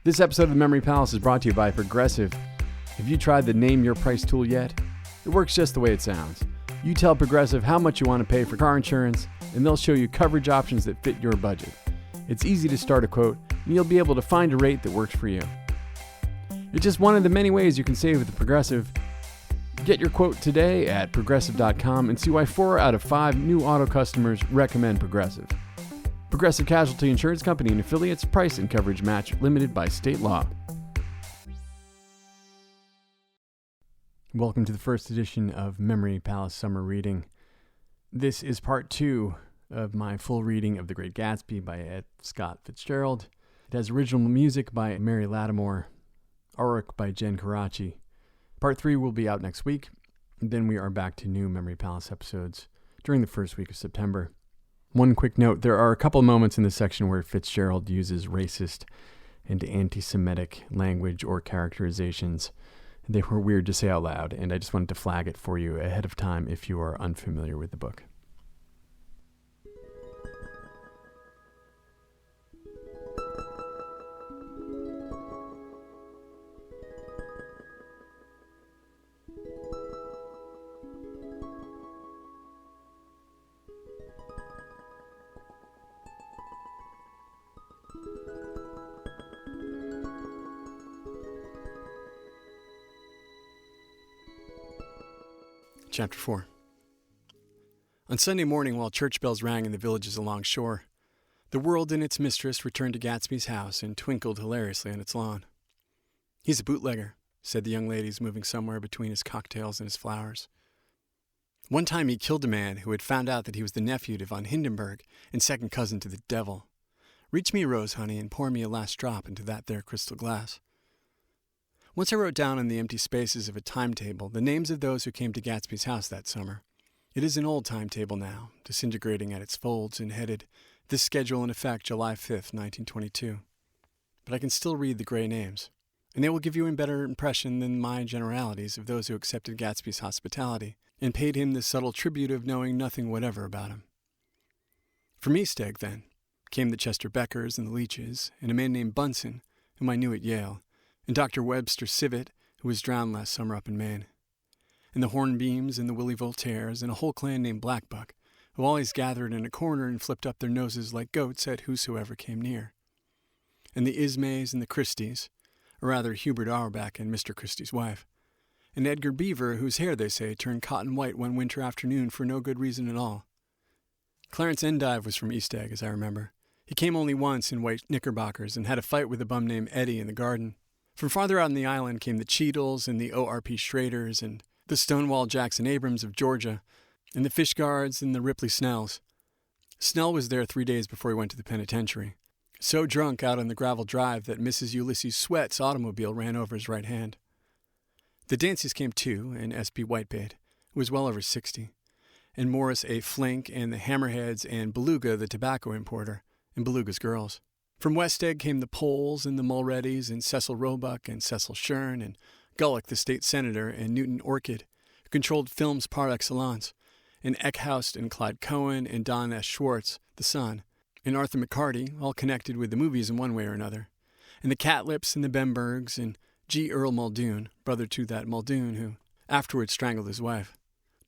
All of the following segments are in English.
This episode of the Memory Palace is brought to you by Progressive. Have you tried the Name Your Price tool yet? It works just the way it sounds. You tell Progressive how much you want to pay for car insurance, and they'll show you coverage options that fit your budget. It's easy to start a quote, and you'll be able to find a rate that works for you. It's just one of the many ways you can save with Progressive. Get your quote today at Progressive.com and see why 4 out of 5 new auto customers recommend Progressive. Progressive Casualty Insurance Company and affiliates. Price and coverage match limited by state law. Welcome to the first edition of Memory Palace Summer Reading. This is part 2 of my full reading of The Great Gatsby by Ed Scott Fitzgerald. It has original music by Mary Lattimore, artwork by Jen Karachi. Part 3 will be out next week, and then we are back to new Memory Palace episodes during the first week of September. One quick note, there are a couple of moments in this section where Fitzgerald uses racist and anti-Semitic language or characterizations. They were weird to say out loud, and I just wanted to flag it for you ahead of time if you are unfamiliar with the book. Chapter 4. On Sunday morning, while church bells rang in the villages along shore, the world and its mistress returned to Gatsby's house and twinkled hilariously on its lawn. "He's a bootlegger," said the young ladies, moving somewhere between his cocktails and his flowers. "One time he killed a man who had found out that he was the nephew to von Hindenburg and second cousin to the devil. Reach me a rose, honey, and pour me a last drop into that there crystal glass." Once I wrote down on the empty spaces of a timetable the names of those who came to Gatsby's house that summer. It is an old timetable now, disintegrating at its folds and headed, "This schedule in effect July 5th, 1922. But I can still read the gray names, and they will give you a better impression than my generalities of those who accepted Gatsby's hospitality and paid him the subtle tribute of knowing nothing whatever about him. From East Egg, then, came the Chester Beckers and the Leaches, and a man named Bunsen, whom I knew at Yale, and Dr. Webster Civet, who was drowned last summer up in Maine, and the Hornbeams and the Willie Voltaires, and a whole clan named Blackbuck, who always gathered in a corner and flipped up their noses like goats at whosoever came near, and the Ismays and the Christies, or rather Hubert Auerbach and Mr. Christie's wife, and Edgar Beaver, whose hair, they say, turned cotton white one winter afternoon for no good reason at all. Clarence Endive was from East Egg, as I remember. He came only once in white knickerbockers and had a fight with a bum named Eddie in the garden. From farther out on the island came the Cheadles and the O.R.P. Schraders and the Stonewall Jackson Abrams of Georgia and the Fishguards and the Ripley Snells. Snell was there 3 days before he went to the penitentiary, so drunk out on the gravel drive that Mrs. Ulysses Sweat's automobile ran over his right hand. The Danceys came too, and S.P. Whitebait, who was well over 60, and Morris A. Flink and the Hammerheads and Beluga, the tobacco importer, and Beluga's girls. From West Egg came the Poles and the Mulreadys and Cecil Roebuck and Cecil Shern and Gulick, the state senator, and Newton Orchid, who controlled films par excellence, and Eckhouse and Clyde Cohen and Don S. Schwartz, the son, and Arthur McCarty, all connected with the movies in one way or another, and the Catlips and the Bembergs and G. Earl Muldoon, brother to that Muldoon who afterwards strangled his wife.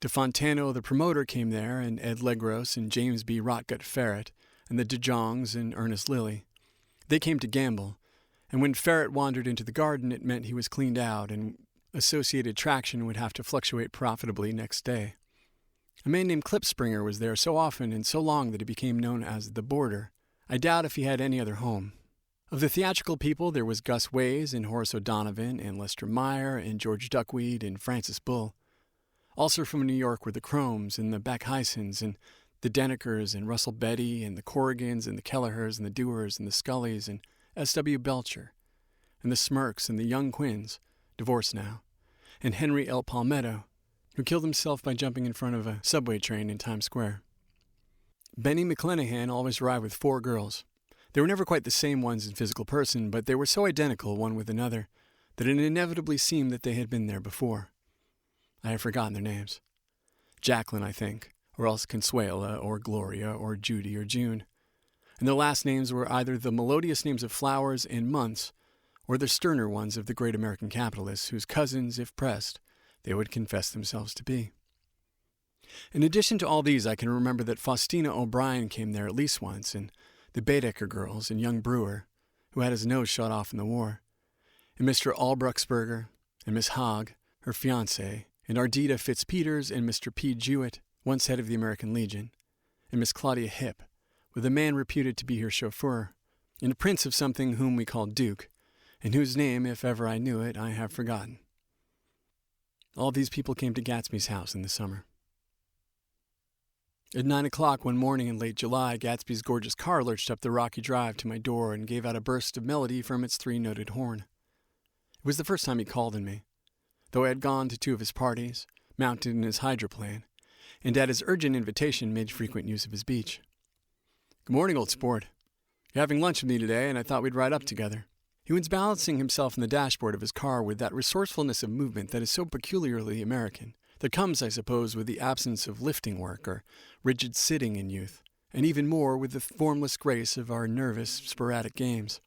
DeFontano, the promoter, came there, and Ed Legros and James B. Rotgut Ferret, and the De Jongs and Ernest Lilly. They came to gamble, and when Ferret wandered into the garden, it meant he was cleaned out, and Associated Traction would have to fluctuate profitably next day. A man named Klipspringer was there so often and so long that he became known as the Boarder. I doubt if he had any other home. Of the theatrical people, there was Gus Ways and Horace O'Donovan and Lester Meyer and George Duckweed and Francis Bull. Also from New York were the Chromes and the Backhysons and the Denekers and Russell Betty and the Corrigans and the Kelleher's and the Dewars and the Scullys and S.W. Belcher and the Smirks and the Young Quinns, divorced now, and Henry L. Palmetto, who killed himself by jumping in front of a subway train in Times Square. Benny McClenahan always arrived with 4 girls. They were never quite the same ones in physical person, but they were so identical one with another that it inevitably seemed that they had been there before. I have forgotten their names. Jacqueline, I think, or else Consuela, or Gloria, or Judy, or June. And their last names were either the melodious names of flowers and months, or the sterner ones of the great American capitalists whose cousins, if pressed, they would confess themselves to be. In addition to all these, I can remember that Faustina O'Brien came there at least once, and the Baedeker girls, and young Brewer, who had his nose shot off in the war, and Mr. Albrucksberger, and Miss Hogg, her fiancée, and Ardita Fitzpeters and Mr. P. Jewett, once head of the American Legion, and Miss Claudia Hipp, with a man reputed to be her chauffeur, and a prince of something whom we called Duke, and whose name, if ever I knew it, I have forgotten. All these people came to Gatsby's house in the summer. At 9 o'clock one morning in late July, Gatsby's gorgeous car lurched up the rocky drive to my door and gave out a burst of melody from its three-noted horn. It was the first time he called on me, though I had gone to 2 of his parties, mounted in his hydroplane, and at his urgent invitation made frequent use of his beach. "Good morning, old sport. You're having lunch with me today, and I thought we'd ride up together." He was balancing himself on the dashboard of his car with that resourcefulness of movement that is so peculiarly American, that comes, I suppose, with the absence of lifting work or rigid sitting in youth, and even more with the formless grace of our nervous, sporadic games.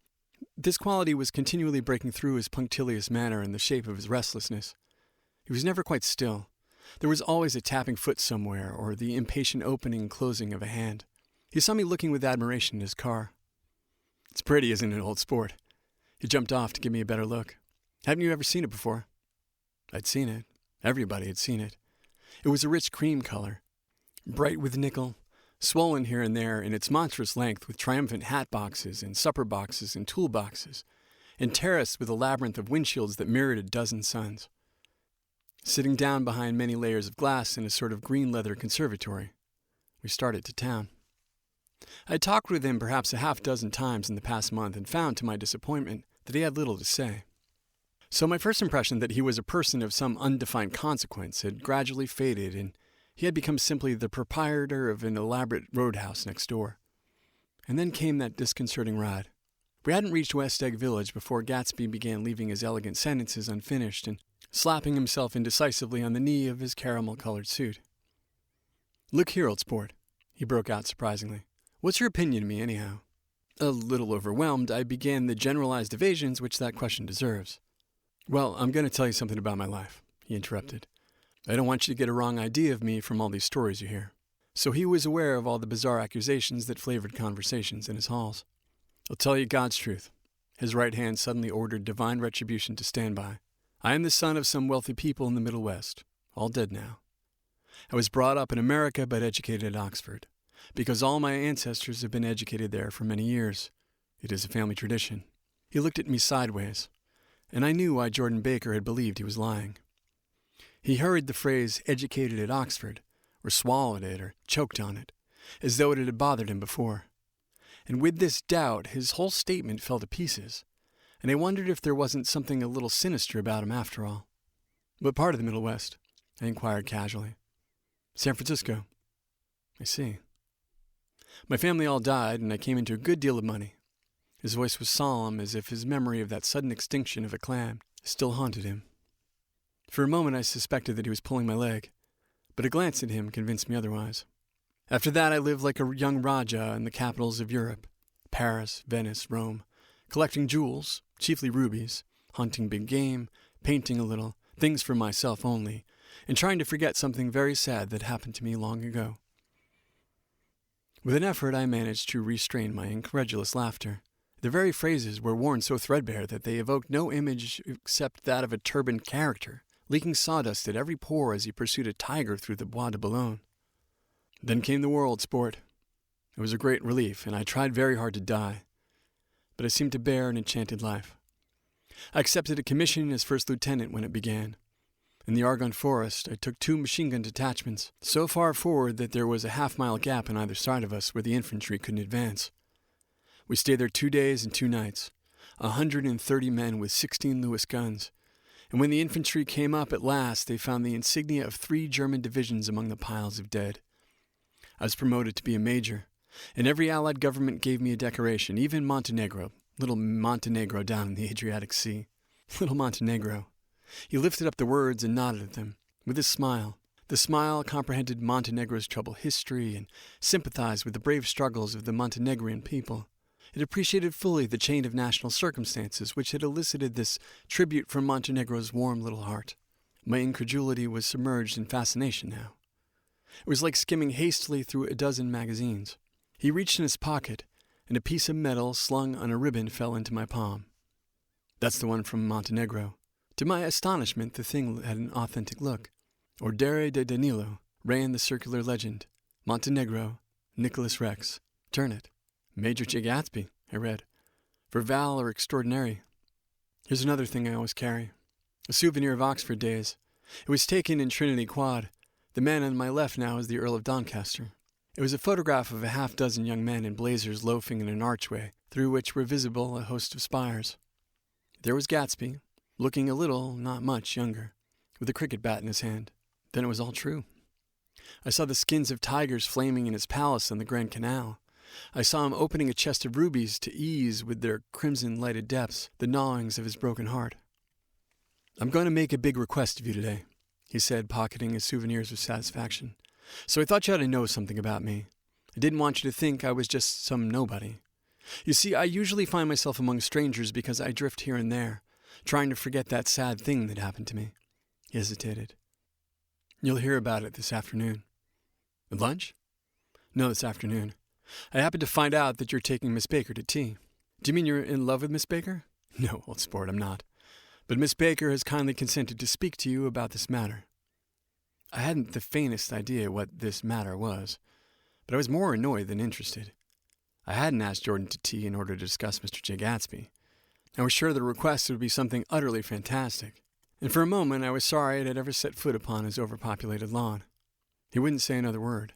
This quality was continually breaking through his punctilious manner and the shape of his restlessness. He was never quite still. There was always a tapping foot somewhere, or the impatient opening and closing of a hand. He saw me looking with admiration at his car. "It's pretty, isn't it, old sport?" He jumped off to give me a better look. "Haven't you ever seen it before?" I'd seen it. Everybody had seen it. It was a rich cream color, bright with nickel, swollen here and there in its monstrous length with triumphant hat boxes and supper boxes and tool boxes, and terraced with a labyrinth of windshields that mirrored a dozen suns. Sitting down behind many layers of glass in a sort of green leather conservatory, we started to town. I had talked with him perhaps a half-dozen times in the past month and found, to my disappointment, that he had little to say. So my first impression that he was a person of some undefined consequence had gradually faded, and he had become simply the proprietor of an elaborate roadhouse next door. And then came that disconcerting ride. We hadn't reached West Egg Village before Gatsby began leaving his elegant sentences unfinished and slapping himself indecisively on the knee of his caramel-colored suit. "Look here, old sport," he broke out surprisingly. "What's your opinion of me, anyhow?" A little overwhelmed, I began the generalized evasions which that question deserves. "Well, I'm going to tell you something about my life," he interrupted. "I don't want you to get a wrong idea of me from all these stories you hear." So he was aware of all the bizarre accusations that flavored conversations in his halls. "I'll tell you God's truth." His right hand suddenly ordered divine retribution to stand by. "I am the son of some wealthy people in the Middle West, all dead now. I was brought up in America but educated at Oxford, because all my ancestors have been educated there for many years. It is a family tradition." He looked at me sideways, and I knew why Jordan Baker had believed he was lying. He hurried the phrase "educated at Oxford," or swallowed it, or choked on it, as though it had bothered him before. And with this doubt, his whole statement fell to pieces, and I wondered if there wasn't something a little sinister about him after all. "What part of the Middle West?" I inquired casually. "San Francisco." "I see. My family all died, and I came into a good deal of money." His voice was solemn, as if his memory of that sudden extinction of a clan still haunted him. For a moment I suspected that he was pulling my leg, but a glance at him convinced me otherwise. "After that I lived like a young Rajah in the capitals of Europe, Paris, Venice, Rome, collecting jewels, chiefly rubies, hunting big game, painting a little, things for myself only, and trying to forget something very sad that happened to me long ago." With an effort I managed to restrain my incredulous laughter. The very phrases were worn so threadbare that they evoked no image except that of a turbaned character, leaking sawdust at every pore as he pursued a tiger through the Bois de Boulogne. "Then came the war, old sport. It was a great relief, and I tried very hard to die, but I seemed to bear an enchanted life. I accepted a commission as first lieutenant when it began. In the Argonne Forest, I took 2 machine-gun detachments, so far forward that there was a half-mile gap on either side of us where the infantry couldn't advance. We stayed there 2 days and 2 nights, 130 men with 16 Lewis guns, and when the infantry came up at last, they found the insignia of 3 German divisions among the piles of dead. I was promoted to be a major, and every Allied government gave me a decoration, even Montenegro, little Montenegro down in the Adriatic Sea. Little Montenegro. He lifted up the words and nodded at them, with his smile. The smile comprehended Montenegro's troubled history and sympathized with the brave struggles of the Montenegrin people. It appreciated fully the chain of national circumstances which had elicited this tribute from Montenegro's warm little heart. My incredulity was submerged in fascination now. It was like skimming hastily through a dozen magazines. He reached in his pocket, and a piece of metal slung on a ribbon fell into my palm. That's the one from Montenegro. To my astonishment, the thing had an authentic look. Ordere de Danilo ran the circular legend. Montenegro, Nicholas Rex. Turn it. Major J. Gatsby, I read. For valor extraordinary. Here's another thing I always carry. A souvenir of Oxford days. It was taken in Trinity Quad. The man on my left now is the Earl of Doncaster. It was a photograph of a half-dozen young men in blazers loafing in an archway, through which were visible a host of spires. There was Gatsby, looking a little, not much, younger, with a cricket bat in his hand. Then it was all true. I saw the skins of tigers flaming in his palace on the Grand Canal. I saw him opening a chest of rubies to ease with their crimson-lighted depths the gnawings of his broken heart. "I'm going to make a big request of you today," he said, pocketing his souvenirs with satisfaction. "So I thought you ought to know something about me. I didn't want you to think I was just some nobody. You see, I usually find myself among strangers because I drift here and there, trying to forget that sad thing that happened to me." He hesitated. "You'll hear about it this afternoon." "At lunch?" "No, this afternoon. I happened to find out that you're taking Miss Baker to tea." "Do you mean you're in love with Miss Baker?" "No, old sport, I'm not. But Miss Baker has kindly consented to speak to you about this matter." I hadn't the faintest idea what this matter was, but I was more annoyed than interested. I hadn't asked Jordan to tea in order to discuss Mr. J. Gatsby. I was sure the request would be something utterly fantastic, and for a moment I was sorry I had ever set foot upon his overpopulated lawn. He wouldn't say another word.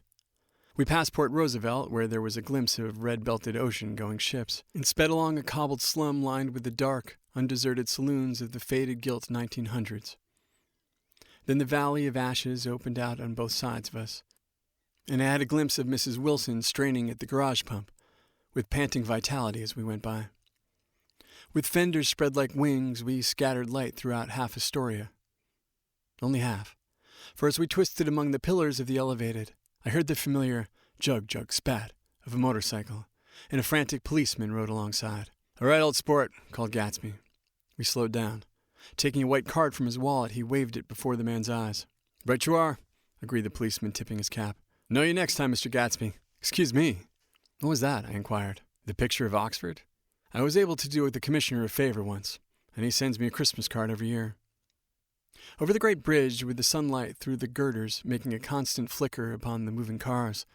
We passed Port Roosevelt, where there was a glimpse of red-belted ocean-going ships, and sped along a cobbled slum lined with the dark, undeserted saloons of the faded gilt 1900s. Then the valley of ashes opened out on both sides of us, and I had a glimpse of Mrs. Wilson straining at the garage pump, with panting vitality as we went by. With fenders spread like wings, we scattered light throughout half Astoria. Only half, for as we twisted among the pillars of the elevated, I heard the familiar jug-jug spat of a motorcycle, and a frantic policeman rode alongside. "All right, old sport," called Gatsby. We slowed down. Taking a white card from his wallet, he waved it before the man's eyes. "Right you are," agreed the policeman, tipping his cap. "Know you next time, Mr. Gatsby." "Excuse me." "What was that?" I inquired. "The picture of Oxford? I was able to do the commissioner a favor once, and he sends me a Christmas card every year." Over the great bridge, with the sunlight through the girders making a constant flicker upon the moving cars,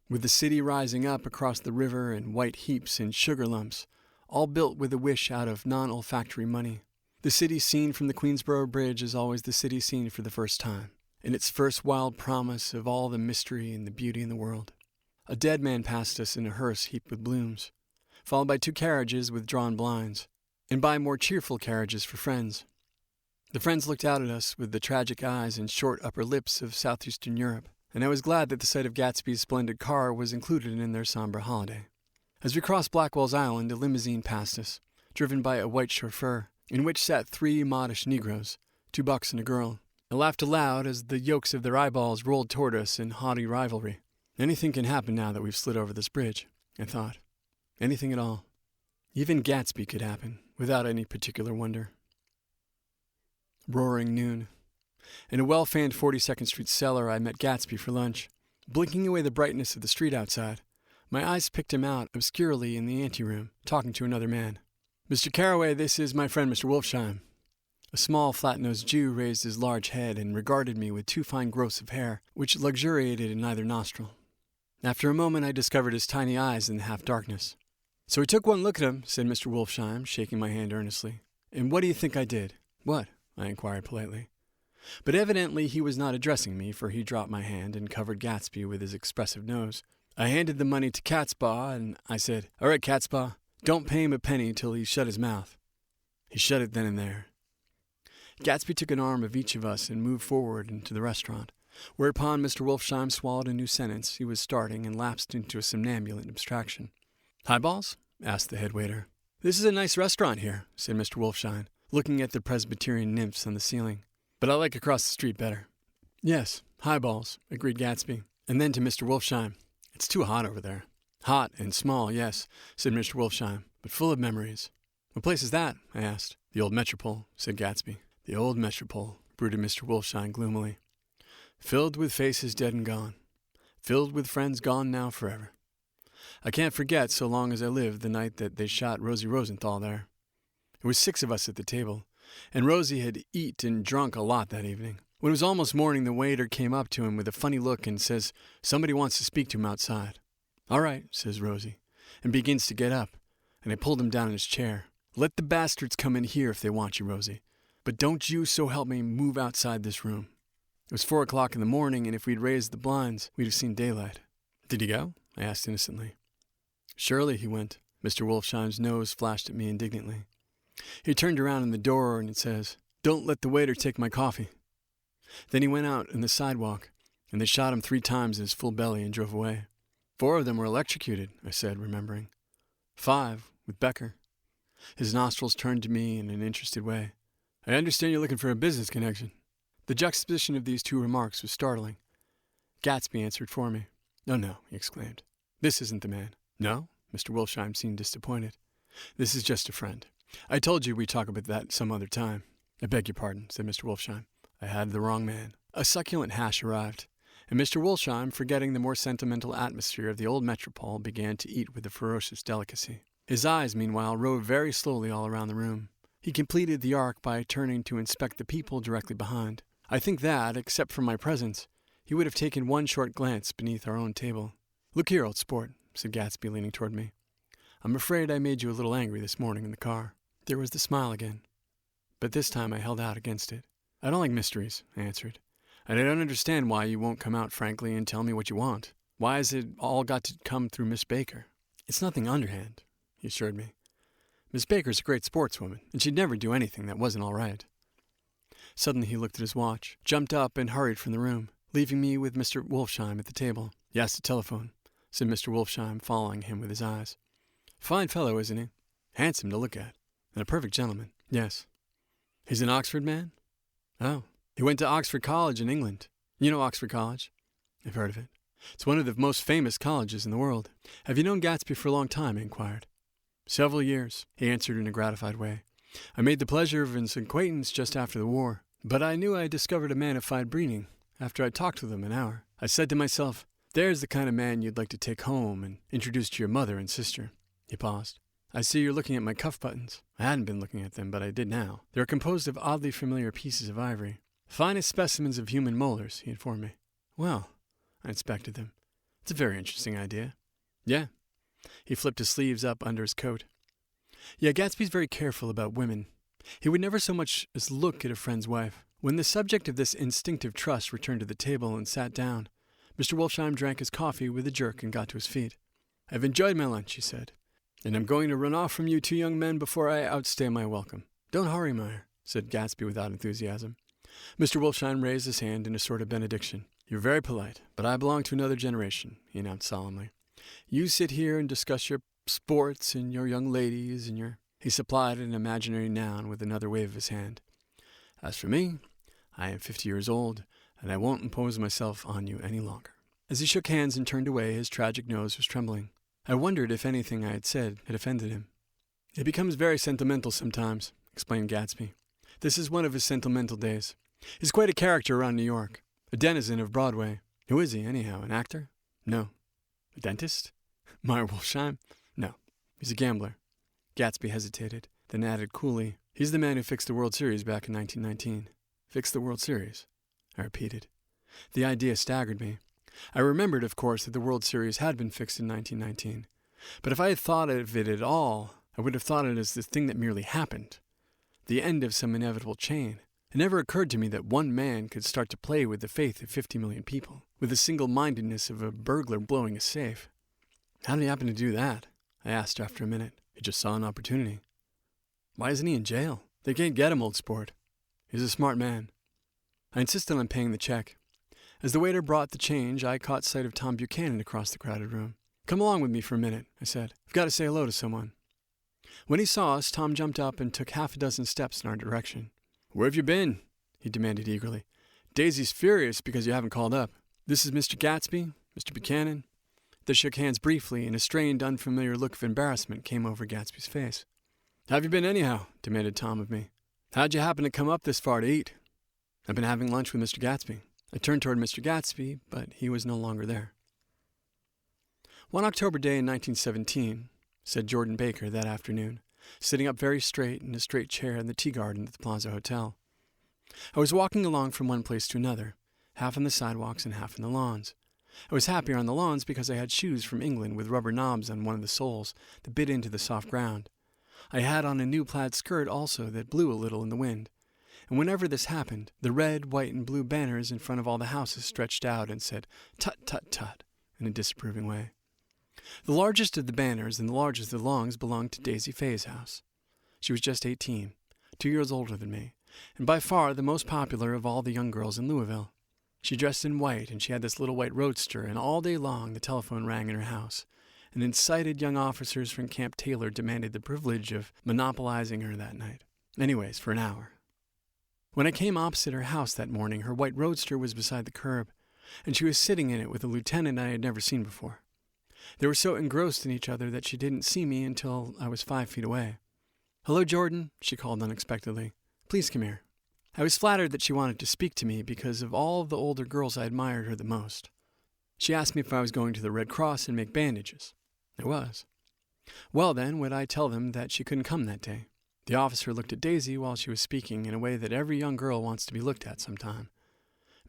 with the city rising up across the river in white heaps and sugar lumps, all built with a wish out of non-olfactory money. The city seen from the Queensboro Bridge is always the city seen for the first time, in its first wild promise of all the mystery and the beauty in the world. A dead man passed us in a hearse heaped with blooms, followed by 2 carriages with drawn blinds, and by more cheerful carriages for friends. The friends looked out at us with the tragic eyes and short upper lips of southeastern Europe, and I was glad that the sight of Gatsby's splendid car was included in their somber holiday. As we crossed Blackwell's Island, a limousine passed us, driven by a white chauffeur, in which sat 3 modish Negroes, 2 bucks and a girl. I laughed aloud as the yolks of their eyeballs rolled toward us in haughty rivalry. Anything can happen now that we've slid over this bridge, I thought. Anything at all. Even Gatsby could happen, without any particular wonder. Roaring noon. In a well-fanned 42nd Street cellar, I met Gatsby for lunch. Blinking away the brightness of the street outside, my eyes picked him out obscurely in the anteroom, talking to another man. "Mr. Carroway, this is my friend Mr. Wolfsheim." A small, flat-nosed Jew raised his large head and regarded me with 2 fine growths of hair, which luxuriated in either nostril. After a moment, I discovered his tiny eyes in the half-darkness. "So we took one look at him," said Mr. Wolfsheim, shaking my hand earnestly. "And what do you think I did?" "What?" I inquired politely. But evidently he was not addressing me, for he dropped my hand and covered Gatsby with his expressive nose. I handed the money to Catspaw, and I said, "All right, Catspaw, don't pay him a penny till he's shut his mouth." He shut it then and there. Gatsby took an arm of each of us and moved forward into the restaurant, whereupon Mr. Wolfsheim swallowed a new sentence he was starting and lapsed into a somnambulant abstraction. "Highballs?" asked the head waiter. "This is a nice restaurant here," said Mr. Wolfsheim, looking at the Presbyterian nymphs on the ceiling. "But I like across the street better." "Yes, highballs," agreed Gatsby. And then to Mr. Wolfsheim, "It's too hot over there." Hot and small, yes, said Mr. Wolfsheim, but full of memories. What place is that? I asked. The old Metropole, said Gatsby. The old Metropole, brooded Mr. Wolfsheim gloomily. Filled with faces dead and gone. Filled with friends gone now forever. I can't forget, so long as I live, the night that they shot Rosie Rosenthal there. There was 6 of us at the table, and Rosie had eat and drunk a lot that evening. When it was almost morning, the waiter came up to him with a funny look and says, "Somebody wants to speak to him outside." "All right," says Rosie, and begins to get up, and I pulled him down in his chair. "Let the bastards come in here if they want you, Rosie. But don't you, so help me, move outside this room." It was 4 o'clock in the morning, and if we'd raised the blinds, we'd have seen daylight. "Did he go?" I asked innocently. "Surely he went." Mr. Wolfsheim's nose flashed at me indignantly. He turned around in the door and it says, "Don't let the waiter take my coffee." Then he went out in the sidewalk, and they shot him 3 times in his full belly and drove away. 4 of them were electrocuted, I said, remembering. 5, with Becker. His nostrils turned to me in an interested way. "I understand you're looking for a business connection." The juxtaposition of these 2 remarks was startling. Gatsby answered for me. "Oh, no," he exclaimed. "This isn't the man." "No?" Mr. Wolfsheim seemed disappointed. "This is just a friend. I told you we'd talk about that some other time." "I beg your pardon," said Mr. Wolfsheim. "I had the wrong man." A succulent hash arrived, and Mr. Wolfsheim, forgetting the more sentimental atmosphere of the old Metropole, began to eat with a ferocious delicacy. His eyes, meanwhile, roved very slowly all around the room. He completed the arc by turning to inspect the people directly behind. I think that, except for my presence, he would have taken one short glance beneath our own table. "Look here, old sport," said Gatsby, leaning toward me. "I'm afraid I made you a little angry this morning in the car." There was the smile again, but this time I held out against it. "I don't like mysteries," I answered. "And I don't understand why you won't come out frankly and tell me what you want. Why has it all got to come through Miss Baker?" "It's nothing underhand," he assured me. "Miss Baker's a great sportswoman, and she'd never do anything that wasn't all right." Suddenly he looked at his watch, jumped up, and hurried from the room, leaving me with Mr. Wolfsheim at the table. "He has to telephone," said Mr. Wolfsheim, following him with his eyes. "Fine fellow, isn't he? Handsome to look at. And a perfect gentleman." "Yes." "He's an Oxford man?" "Oh. He went to Oxford College in England. You know Oxford College?" "I've heard of it." "It's one of the most famous colleges in the world." "Have you known Gatsby for a long time?" I inquired. "Several years," he answered in a gratified way. "I made the pleasure of his acquaintance just after the war. But I knew I had discovered a man of fine breeding after I'd talked with him an hour. I said to myself, there's the kind of man you'd like to take home and introduce to your mother and sister." He paused. "I see you're looking at my cuff buttons." I hadn't been looking at them, but I did now. "They are composed of oddly familiar pieces of ivory. Finest specimens of human molars," he informed me. "Well," I inspected them. "It's a very interesting idea." "Yeah." He flipped his sleeves up under his coat. "Yeah, Gatsby's very careful about women. He would never so much as look at a friend's wife." When the subject of this instinctive trust returned to the table and sat down, Mr. Wolfsheim drank his coffee with a jerk and got to his feet. "I've enjoyed my lunch," he said, "and I'm going to run off from you 2 young men before I outstay my welcome." "Don't hurry, Meyer," said Gatsby without enthusiasm. Mr. Wolfsheim raised his hand in a sort of benediction. "You're very polite, but I belong to another generation," he announced solemnly. "You sit here and discuss your sports and your young ladies and your—" He supplied an imaginary noun with another wave of his hand. "As for me, I am 50 years old, and I won't impose myself on you any longer." As he shook hands and turned away, his tragic nose was trembling. I wondered if anything I had said had offended him. "He becomes very sentimental sometimes," explained Gatsby. "This is one of his sentimental days. He's quite a character around New York, a denizen of Broadway." "Who is he, anyhow? An actor?" "No." "A dentist?" "Meyer Wolfsheim?" "No. He's a gambler." Gatsby hesitated, then added coolly, "He's the man who fixed the World Series back in 1919. "Fixed the World Series?" I repeated. The idea staggered me. I remembered, of course, that the World Series had been fixed in 1919. But if I had thought of it at all, I would have thought it as the thing that merely happened, the end of some inevitable chain. It never occurred to me that one man could start to play with the faith of 50 million people, with the single-mindedness of a burglar blowing a safe. "How did he happen to do that?" I asked after a minute. "He just saw an opportunity." "Why isn't he in jail?" "They can't get him, old sport. He's a smart man." I insisted on paying the check. As the waiter brought the change, I caught sight of Tom Buchanan across the crowded room. "Come along with me for a minute," I said. "I've got to say hello to someone." When he saw us, Tom jumped up and took 6 steps in our direction. "Where have you been?" he demanded eagerly. "Daisy's furious because you haven't called up. This is Mr. Gatsby, Mr. Buchanan." They shook hands briefly, and a strained, unfamiliar look of embarrassment came over Gatsby's face. "How've you been anyhow?" demanded Tom of me. "How'd you happen to come up this far to eat?" "I've been having lunch with Mr. Gatsby." I turned toward Mr. Gatsby, but he was no longer there. "One October day in 1917, said Jordan Baker that afternoon, sitting up very straight in a straight chair in the tea garden at the Plaza Hotel. "I was walking along from one place to another, half on the sidewalks and half on the lawns. I was happier on the lawns because I had shoes from England with rubber knobs on one of the soles that bit into the soft ground. I had on a new plaid skirt also that blew a little in the wind. And whenever this happened, the red, white, and blue banners in front of all the houses stretched out and said, 'Tut, tut, tut,' in a disapproving way. The largest of the banners and the largest of the lawns belonged to Daisy Fay's house. She was just 18, 2 years older than me, and by far the most popular of all the young girls in Louisville. She dressed in white, and she had this little white roadster, and all day long the telephone rang in her house, and incited young officers from Camp Taylor demanded the privilege of monopolizing her that night. Anyways, for an hour. When I came opposite her house that morning, her white roadster was beside the curb, and she was sitting in it with a lieutenant I had never seen before. They were so engrossed in each other that she didn't see me until I was 5 feet away. 'Hello, Jordan,' she called unexpectedly. 'Please come here.' I was flattered that she wanted to speak to me because of all of the older girls I admired her the most. She asked me if I was going to the Red Cross and make bandages. I was. Well then, would I tell them that she couldn't come that day? The officer looked at Daisy while she was speaking in a way that every young girl wants to be looked at sometime.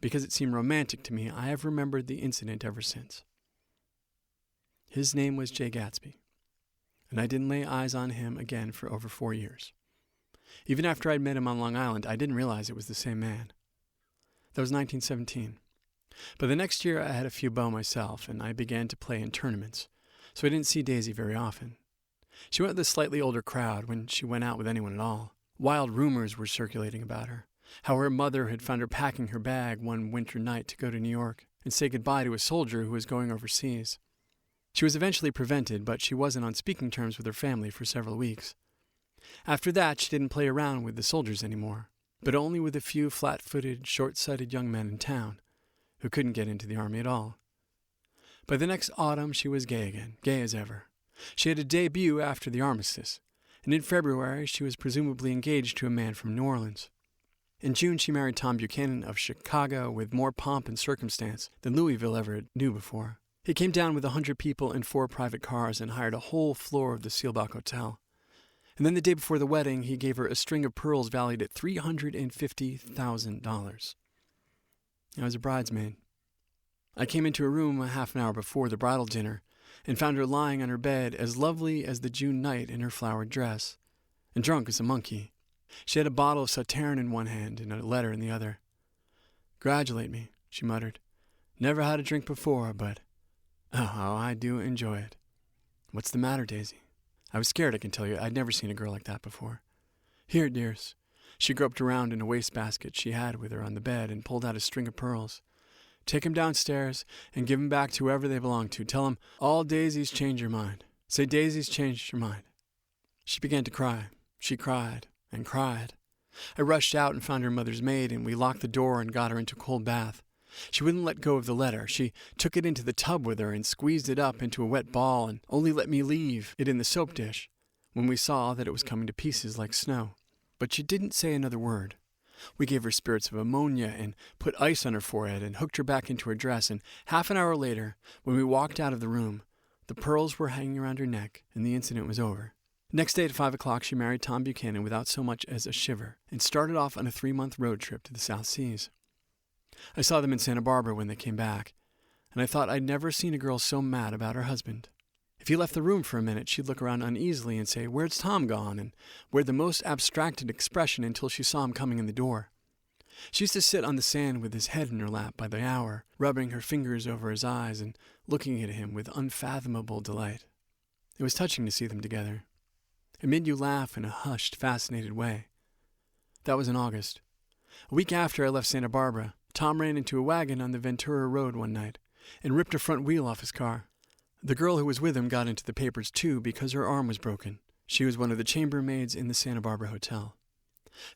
Because it seemed romantic to me, I have remembered the incident ever since. His name was Jay Gatsby, and I didn't lay eyes on him again for over 4 years. Even after I'd met him on Long Island, I didn't realize it was the same man. That was 1917. But the next year I had a few beaux myself, and I began to play in tournaments, so I didn't see Daisy very often. She went with a slightly older crowd when she went out with anyone at all. Wild rumors were circulating about her, how her mother had found her packing her bag one winter night to go to New York and say goodbye to a soldier who was going overseas. She was eventually prevented, but she wasn't on speaking terms with her family for several weeks. After that, she didn't play around with the soldiers anymore, but only with a few flat-footed, short-sighted young men in town who couldn't get into the army at all. By the next autumn, she was gay again, gay as ever. She had a debut after the armistice, and in February she was presumably engaged to a man from New Orleans. In June, she married Tom Buchanan of Chicago with more pomp and circumstance than Louisville ever knew before. He came down with 100 people in 4 private cars and hired a whole floor of the Seelbach Hotel. And then the day before the wedding, he gave her a string of pearls valued at $350,000. I was a bridesmaid. I came into her room a half an hour before the bridal dinner and found her lying on her bed as lovely as the June night in her flowered dress, and drunk as a monkey. She had a bottle of Sauterne in one hand and a letter in the other. "Congratulate me," she muttered. "Never had a drink before, but oh, how I do enjoy it." "What's the matter, Daisy?" I was scared, I can tell you. I'd never seen a girl like that before. "Here, dears." She groped around in a wastebasket she had with her on the bed and pulled out a string of pearls. "Take 'em downstairs and give 'em back to whoever they belong to. Tell 'em all Daisy's changed your mind. Say Daisy's changed your mind." She began to cry. She cried and cried. I rushed out and found her mother's maid, and we locked the door and got her into a cold bath. She wouldn't let go of the letter. She took it into the tub with her and squeezed it up into a wet ball and only let me leave it in the soap dish when we saw that it was coming to pieces like snow. But she didn't say another word. We gave her spirits of ammonia and put ice on her forehead and hooked her back into her dress, and half an hour later, when we walked out of the room, the pearls were hanging around her neck and the incident was over. Next day at 5 o'clock, she married Tom Buchanan without so much as a shiver and started off on a 3-month road trip to the South Seas. I saw them in Santa Barbara when they came back, and I thought I'd never seen a girl so mad about her husband. If he left the room for a minute, she'd look around uneasily and say, "Where's Tom gone?" and wear the most abstracted expression until she saw him coming in the door. She used to sit on the sand with his head in her lap by the hour, rubbing her fingers over his eyes and looking at him with unfathomable delight. It was touching to see them together. It made you laugh in a hushed, fascinated way. That was in August. A week after I left Santa Barbara, Tom ran into a wagon on the Ventura Road one night and ripped a front wheel off his car. The girl who was with him got into the papers too because her arm was broken. She was one of the chambermaids in the Santa Barbara Hotel.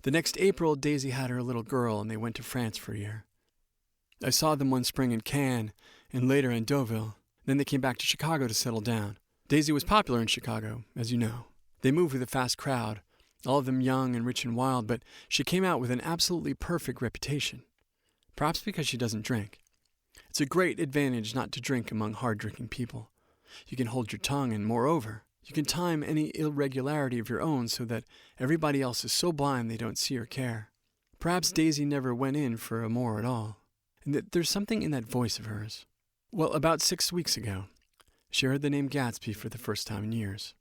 The next April, Daisy had her little girl and they went to France for a year. I saw them one spring in Cannes and later in Deauville. Then they came back to Chicago to settle down. Daisy was popular in Chicago, as you know. They moved with a fast crowd, all of them young and rich and wild, but she came out with an absolutely perfect reputation. Perhaps because she doesn't drink. It's a great advantage not to drink among hard-drinking people. You can hold your tongue, and moreover, you can time any irregularity of your own so that everybody else is so blind they don't see or care. Perhaps Daisy never went in for a more at all. And that there's something in that voice of hers. Well, about 6 weeks ago, she heard the name Gatsby for the first time in years.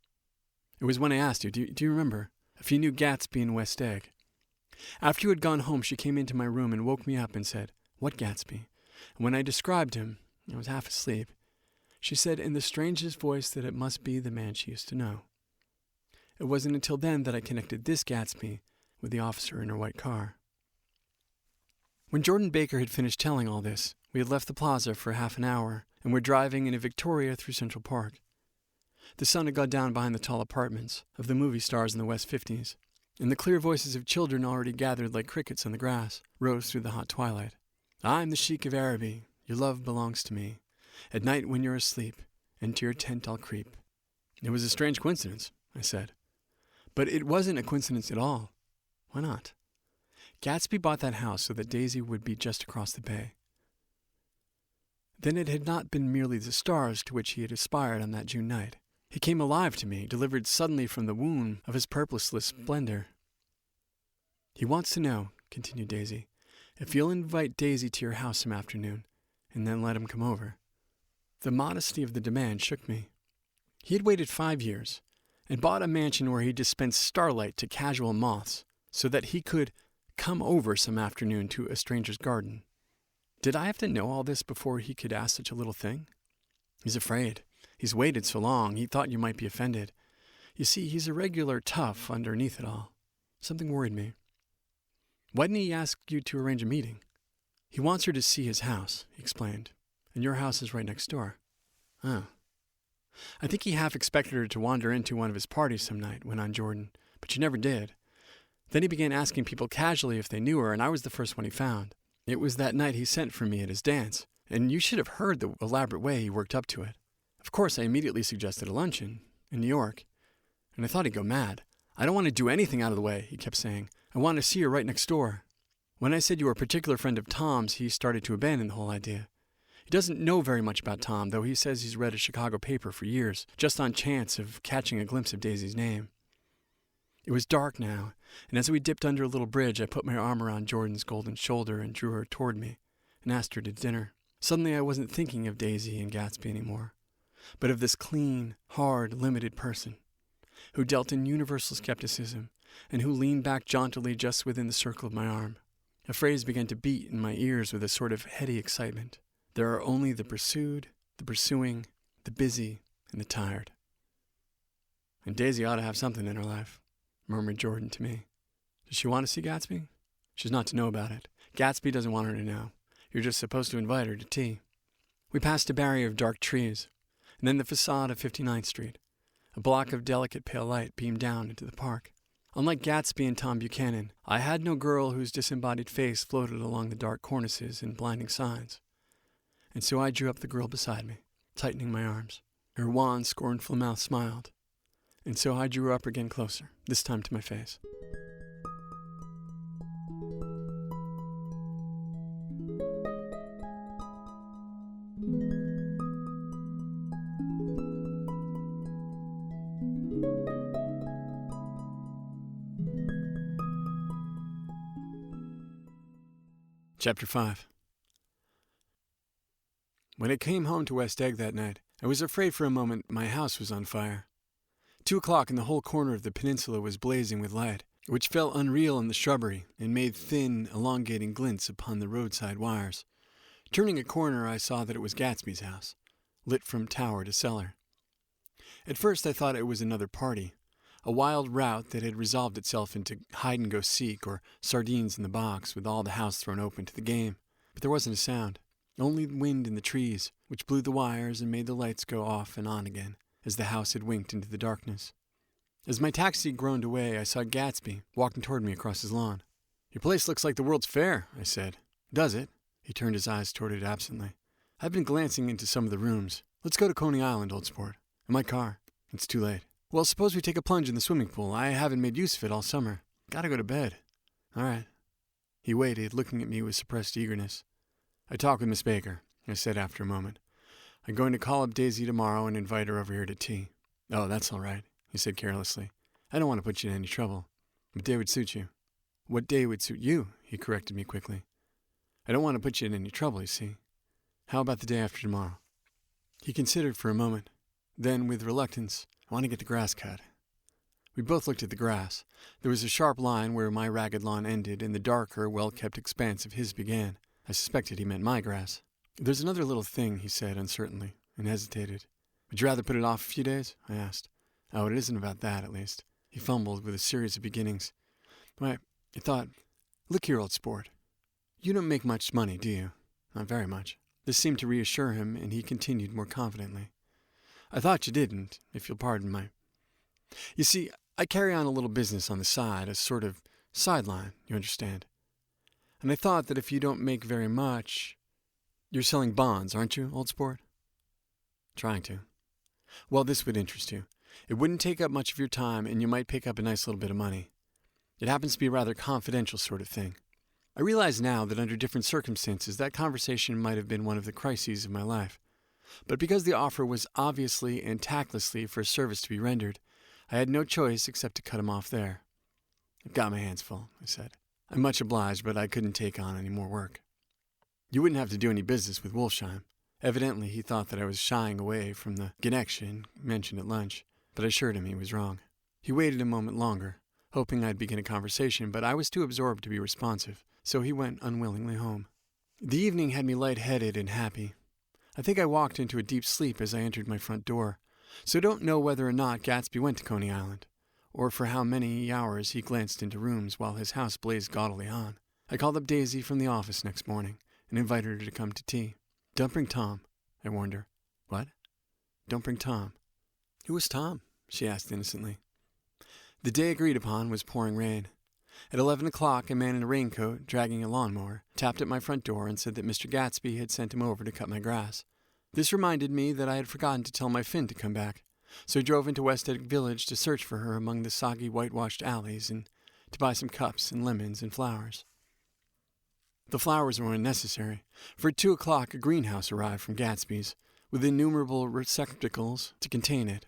It was when I asked you, do you remember, if you knew Gatsby in West Egg? After you had gone home, she came into my room and woke me up and said, "What Gatsby?" And when I described him, I was half asleep. She said in the strangest voice that it must be the man she used to know. It wasn't until then that I connected this Gatsby with the officer in her white car. When Jordan Baker had finished telling all this, we had left the plaza for half an hour and were driving in a Victoria through Central Park. The sun had gone down behind the tall apartments of the movie stars in the West 50s, and the clear voices of children already gathered like crickets on the grass rose through the hot twilight. "I'm the Sheik of Araby, your love belongs to me. At night when you're asleep, into your tent I'll creep." It was a strange coincidence, I said. But it wasn't a coincidence at all. Why not? Gatsby bought that house so that Daisy would be just across the bay. Then it had not been merely the stars to which he had aspired on that June night. He came alive to me, delivered suddenly from the womb of his purposeless splendor. "He wants to know," continued Daisy, "if you'll invite Daisy to your house some afternoon, and then let him come over." The modesty of the demand shook me. He had waited 5 years, and bought a mansion where he dispensed starlight to casual moths, so that he could come over some afternoon to a stranger's garden. Did I have to know all this before he could ask such a little thing? He's afraid. He's waited so long, he thought you might be offended. You see, he's a regular tough underneath it all. Something worried me. "Why didn't he ask you to arrange a meeting?" "He wants her to see his house," he explained, "and your house is right next door." "Oh." "I think he half expected her to wander into one of his parties some night," went on Jordan, "but she never did. Then he began asking people casually if they knew her, and I was the first one he found. It was that night he sent for me at his dance, and you should have heard the elaborate way he worked up to it. Of course, I immediately suggested a luncheon in New York, and I thought he'd go mad. 'I don't want to do anything out of the way,' he kept saying. 'I want to see her right next door.' When I said you were a particular friend of Tom's, he started to abandon the whole idea. He doesn't know very much about Tom, though he says he's read a Chicago paper for years, just on chance of catching a glimpse of Daisy's name." It was dark now, and as we dipped under a little bridge, I put my arm around Jordan's golden shoulder and drew her toward me and asked her to dinner. Suddenly I wasn't thinking of Daisy and Gatsby anymore, but of this clean, hard, limited person who dealt in universal skepticism and who leaned back jauntily just within the circle of my arm. A phrase began to beat in my ears with a sort of heady excitement. "There are only the pursued, the pursuing, the busy, and the tired." "And Daisy ought to have something in her life," murmured Jordan to me. "Does she want to see Gatsby?" "She's not to know about it. Gatsby doesn't want her to know. You're just supposed to invite her to tea." We passed a barrier of dark trees, and then the facade of 59th Street. A block of delicate pale light beamed down into the park. Unlike Gatsby and Tom Buchanan, I had no girl whose disembodied face floated along the dark cornices and blinding signs. And so I drew up the girl beside me, tightening my arms. Her wan, scornful mouth smiled. And so I drew her up again closer, this time to my face. Chapter 5. When I came home to West Egg that night, I was afraid for a moment my house was on fire. 2 o'clock and the whole corner of the peninsula was blazing with light, which fell unreal in the shrubbery and made thin, elongating glints upon the roadside wires. Turning a corner, I saw that it was Gatsby's house, lit from tower to cellar. At first I thought it was another party, a wild rout that had resolved itself into hide-and-go-seek or sardines in the box, with all the house thrown open to the game. But there wasn't a sound, only wind in the trees, which blew the wires and made the lights go off and on again, as the house had winked into the darkness. As my taxi groaned away, I saw Gatsby walking toward me across his lawn. "Your place looks like the World's Fair," I said. "Does it?" He turned his eyes toward it absently. "I've been glancing into some of the rooms. Let's go to Coney Island, old sport. In my car. It's too late. Well, suppose we take a plunge in the swimming pool. I haven't made use of it all summer. Gotta go to bed. All right. He waited, looking at me with suppressed eagerness. I talked with Miss Baker, I said after a moment. I'm going to call up Daisy tomorrow and invite her over here to tea. Oh, that's all right, he said carelessly. I don't want to put you in any trouble. What day would suit you? What day would suit you? He corrected me quickly. I don't want to put you in any trouble, you see. How about the day after tomorrow? He considered for a moment. Then, with reluctance, I want to get the grass cut. We both looked at the grass. There was a sharp line where my ragged lawn ended and the darker, well-kept expanse of his began. I suspected he meant my grass. There's another little thing, he said uncertainly, and hesitated. Would you rather put it off a few days? I asked. Oh, it isn't about that, at least. He fumbled with a series of beginnings. Why, I thought, look here, old sport. You don't make much money, do you? Not very much. This seemed to reassure him, and he continued more confidently. I thought you didn't, if you'll pardon my... You see, I carry on a little business on the side, a sort of sideline, you understand. And I thought that if you don't make very much... You're selling bonds, aren't you, old sport? Trying to. Well, this would interest you. It wouldn't take up much of your time, and you might pick up a nice little bit of money. It happens to be a rather confidential sort of thing. I realize now that under different circumstances, that conversation might have been one of the crises of my life. But because the offer was obviously and tactlessly for a service to be rendered, I had no choice except to cut him off there. I've got my hands full, I said. I'm much obliged, but I couldn't take on any more work. You wouldn't have to do any business with Wolfsheim. Evidently, he thought that I was shying away from the connection mentioned at lunch, but I assured him he was wrong. He waited a moment longer, hoping I'd begin a conversation, but I was too absorbed to be responsive, so he went unwillingly home. The evening had me light-headed and happy. I think I walked into a deep sleep as I entered my front door, so don't know whether or not Gatsby went to Coney Island, or for how many hours he glanced into rooms while his house blazed gaudily on. I called up Daisy from the office next morning and invited her to come to tea. Don't bring Tom, I warned her. What? Don't bring Tom. Who was Tom? She asked innocently. The day agreed upon was pouring rain. At 11 o'clock, a man in a raincoat, dragging a lawnmower, tapped at my front door and said that Mr. Gatsby had sent him over to cut my grass. This reminded me that I had forgotten to tell my Finn to come back, so I drove into West Egg Village to search for her among the soggy whitewashed alleys and to buy some cups and lemons and flowers. The flowers were unnecessary, for at 2 o'clock a greenhouse arrived from Gatsby's, with innumerable receptacles to contain it.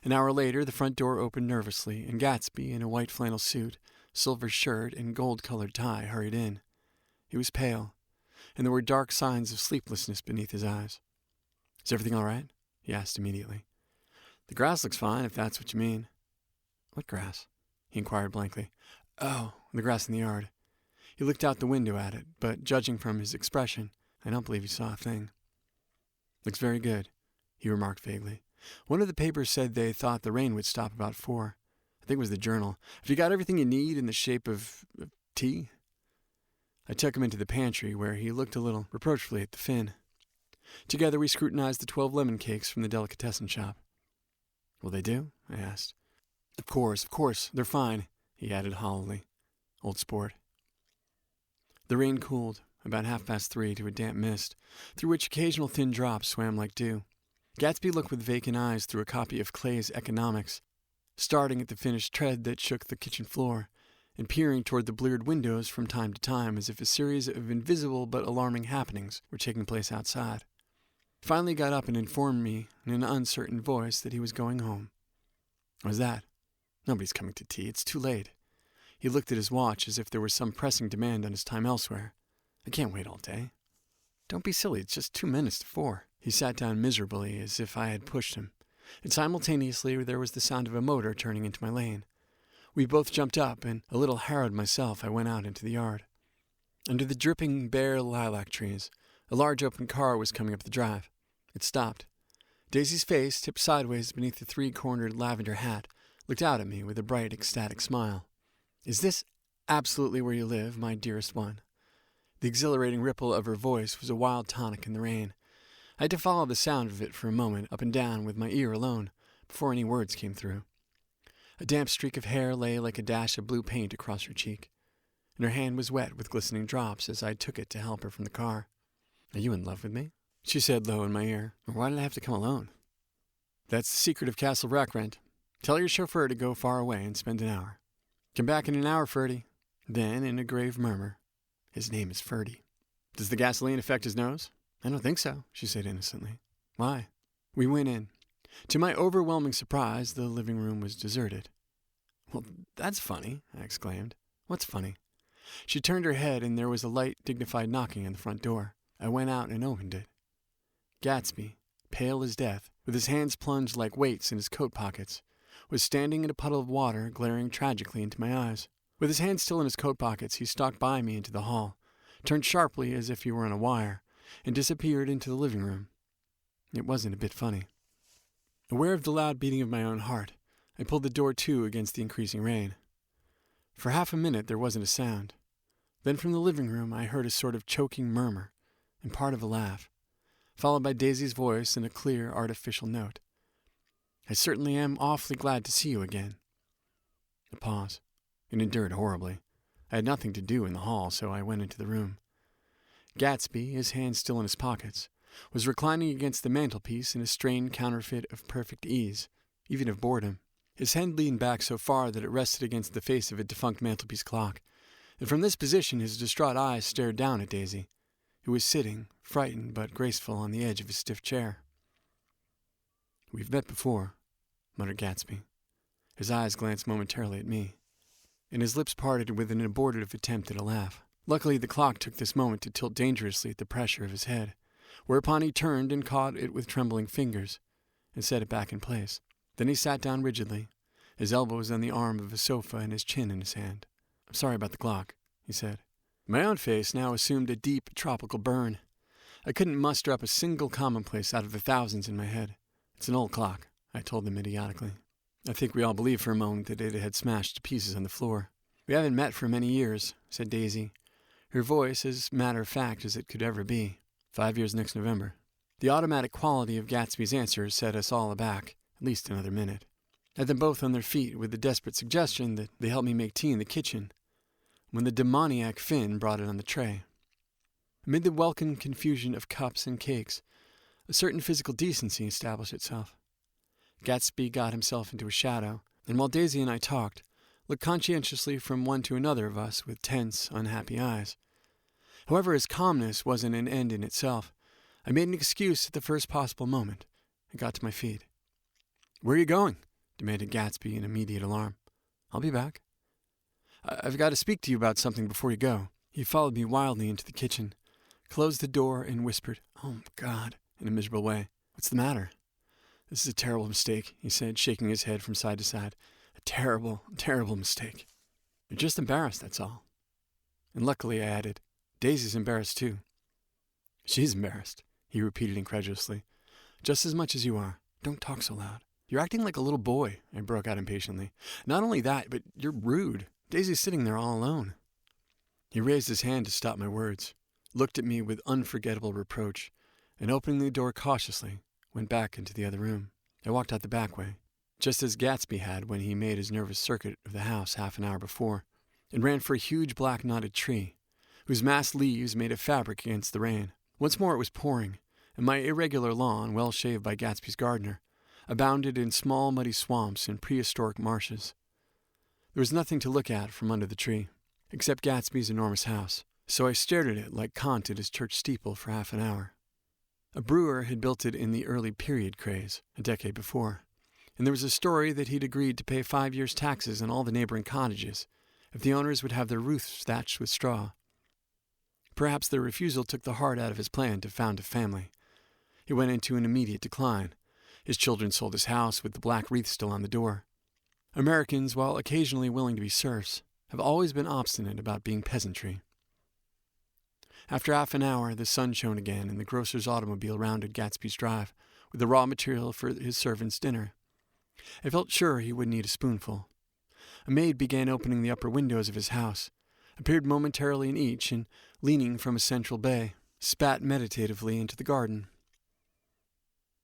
An hour later, the front door opened nervously, and Gatsby, in a white flannel suit, silver shirt, and gold-colored tie, hurried in. He was pale, and there were dark signs of sleeplessness beneath his eyes. Is everything all right? He asked immediately. The grass looks fine, if that's what you mean. What grass? He inquired blankly. Oh, the grass in the yard. He looked out the window at it, but judging from his expression, I don't believe he saw a thing. Looks very good, he remarked vaguely. One of the papers said they thought the rain would stop about 4. I think it was the Journal. Have you got everything you need in the shape of tea? I took him into the pantry, where he looked a little reproachfully at the Finn. Together we scrutinized the 12 lemon cakes from the delicatessen shop. Will they do? I asked. Of course, they're fine, he added hollowly. Old sport. The rain cooled, about 3:30, to a damp mist, through which occasional thin drops swam like dew. Gatsby looked with vacant eyes through a copy of Clay's Economics, starting at the finished tread that shook the kitchen floor, and peering toward the bleared windows from time to time as if a series of invisible but alarming happenings were taking place outside. He finally got up and informed me in an uncertain voice that he was going home. What's that? Nobody's coming to tea. It's too late. He looked at his watch as if there was some pressing demand on his time elsewhere. I can't wait all day. Don't be silly. It's just 2 minutes to 4. He sat down miserably as if I had pushed him, and simultaneously there was the sound of a motor turning into my lane. We both jumped up, and, a little harrowed myself, I went out into the yard. Under the dripping, bare lilac trees, a large open car was coming up the drive. It stopped. Daisy's face, tipped sideways beneath the 3-cornered lavender hat, looked out at me with a bright, ecstatic smile. Is this absolutely where you live, my dearest one? The exhilarating ripple of her voice was a wild tonic in the rain. I had to follow the sound of it for a moment, up and down, with my ear alone, before any words came through. A damp streak of hair lay like a dash of blue paint across her cheek, and her hand was wet with glistening drops as I took it to help her from the car. Are you in love with me? she said low in my ear. Why did I have to come alone? That's the secret of Castle Rackrent. Tell your chauffeur to go far away and spend an hour. Come back in an hour, Ferdy. Then, in a grave murmur, his name is Ferdy. Does the gasoline affect his nose? I don't think so, she said innocently. Why? We went in. To my overwhelming surprise, the living room was deserted. Well, that's funny, I exclaimed. What's funny? She turned her head, and there was a light, dignified knocking on the front door. I went out and opened it. Gatsby, pale as death, with his hands plunged like weights in his coat pockets, was standing in a puddle of water, glaring tragically into my eyes. With his hands still in his coat pockets, he stalked by me into the hall, turned sharply as if he were on a wire, and disappeared into the living room. It wasn't a bit funny. Aware of the loud beating of my own heart, I pulled the door to against the increasing rain. For half a minute there wasn't a sound. Then from the living room I heard a sort of choking murmur and part of a laugh, followed by Daisy's voice in a clear, artificial note. I certainly am awfully glad to see you again. A pause. It endured horribly. I had nothing to do in the hall, so I went into the room. Gatsby, his hands still in his pockets, was reclining against the mantelpiece in a strained counterfeit of perfect ease, even of boredom. His head leaned back so far that it rested against the face of a defunct mantelpiece clock, and from this position his distraught eyes stared down at Daisy, who was sitting, frightened but graceful, on the edge of his stiff chair. We've met before, muttered Gatsby. His eyes glanced momentarily at me, and his lips parted with an abortive attempt at a laugh. Luckily, the clock took this moment to tilt dangerously at the pressure of his head, whereupon he turned and caught it with trembling fingers and set it back in place. Then he sat down rigidly, his elbows on the arm of a sofa and his chin in his hand. I'm sorry about the clock, he said. My own face now assumed a deep tropical burn. I couldn't muster up a single commonplace out of the thousands in my head. It's an old clock, I told them idiotically. I think we all believed for a moment that it had smashed to pieces on the floor. We haven't met for many years, said Daisy, her voice as matter-of-fact as it could ever be. 5 years next November. The automatic quality of Gatsby's answer set us all aback, at least another minute. I had them both on their feet with the desperate suggestion that they help me make tea in the kitchen, when the demoniac Finn brought it on the tray. Amid the welcome confusion of cups and cakes, a certain physical decency established itself. Gatsby got himself into a shadow, and while Daisy and I talked, looked conscientiously from one to another of us with tense, unhappy eyes. However, his calmness wasn't an end in itself. I made an excuse at the first possible moment and got to my feet. Where are you going? Demanded Gatsby in immediate alarm. I'll be back. I've got to speak to you about something before you go. He followed me wildly into the kitchen, closed the door, and whispered, Oh, God, in a miserable way. What's the matter? This is a terrible mistake, he said, shaking his head from side to side. A terrible, terrible mistake. You're just embarrassed, that's all. And luckily, I added, Daisy's embarrassed too. She's embarrassed, he repeated incredulously. Just as much as you are. Don't talk so loud. You're acting like a little boy, I broke out impatiently. Not only that, but you're rude. Daisy's sitting there all alone. He raised his hand to stop my words, looked at me with unforgettable reproach, and opening the door cautiously, went back into the other room. I walked out the back way, just as Gatsby had when he made his nervous circuit of the house half an hour before, and ran for a huge black knotted tree, whose massed leaves made of fabric against the rain. Once more it was pouring, and my irregular lawn, well shaved by Gatsby's gardener, abounded in small muddy swamps and prehistoric marshes. There was nothing to look at from under the tree, except Gatsby's enormous house, so I stared at it like Kant at his church steeple for half an hour. A brewer had built it in the early period craze, a decade before, and there was a story that he'd agreed to pay 5 years' taxes on all the neighboring cottages if the owners would have their roofs thatched with straw. Perhaps their refusal took the heart out of his plan to found a family. He went into an immediate decline. His children sold his house with the black wreath still on the door. Americans, while occasionally willing to be serfs, have always been obstinate about being peasantry. After half an hour, the sun shone again, and the grocer's automobile rounded Gatsby's drive with the raw material for his servant's dinner. I felt sure he would need a spoonful. A maid began opening the upper windows of his house, appeared momentarily in each, and, leaning from a central bay, spat meditatively into the garden.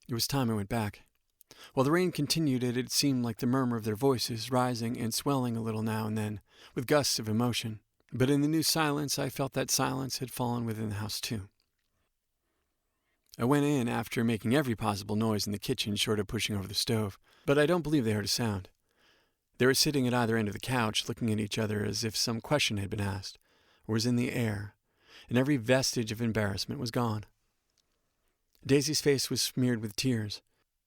It was time I went back. While the rain continued, it had seemed like the murmur of their voices, rising and swelling a little now and then, with gusts of emotion. But in the new silence, I felt that silence had fallen within the house too. I went in after making every possible noise in the kitchen short of pushing over the stove, but I don't believe they heard a sound. They were sitting at either end of the couch, looking at each other as if some question had been asked, or was in the air, and every vestige of embarrassment was gone. Daisy's face was smeared with tears.